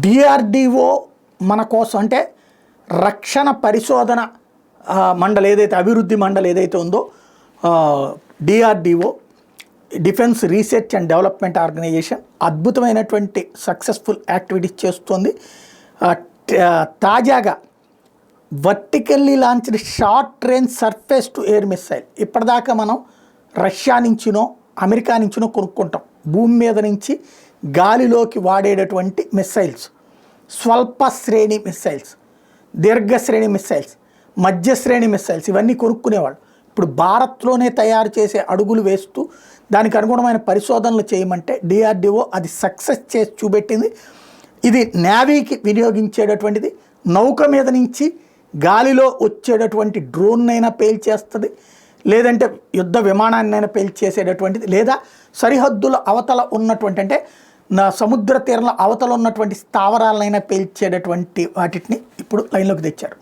DRDO మన కోసం అంటే రక్షణ పరిశోధన మండలి ఏదైతే అభివృద్ధి మండలి ఏదైతే ఉందో DRDO defence research and development organisation అద్భుతమైనటువంటి సక్సెస్ఫుల్ యాక్టివిటీస్ చేస్తుంది. తాజాగా vertically launched short range surface to air missile. ఇప్పటిదాకా మనం రష్యా నుంచినో అమెరికా నుంచినో కొనుక్కుంటాం. భూమి మీద నుంచి గాలిలోకి వాడేటటువంటి మిసైల్స్, స్వల్ప శ్రేణి మిసైల్స్, దీర్ఘశ్రేణి మిసైల్స్, మధ్యశ్రేణి మిసైల్స్ ఇవన్నీ కొనుక్కునేవాళ్ళు. ఇప్పుడు భారత్లోనే తయారు చేసే అడుగులు వేస్తూ దానికి అనుగుణమైన పరిశోధనలు చేయమంటే డిఆర్డిఓ అది సక్సెస్ చేసి చూపెట్టింది. ఇది నేవీకి వినియోగించేటటువంటిది, నౌక మీద నుంచి గాలిలో వచ్చేటటువంటి డ్రోన్నైనా పేల్చేస్తుంది, లేదంటే యుద్ధ విమానాన్నైనా పేల్చేసేటటువంటిది, లేదా సరిహద్దుల అవతల ఉన్నటువంటి అంటే సముద్ర తీరంలో అవతల ఉన్నటువంటి స్థావరాలనైనా పేల్చేటటువంటి వాటిని ఇప్పుడు లైన్లోకి తెచ్చారు.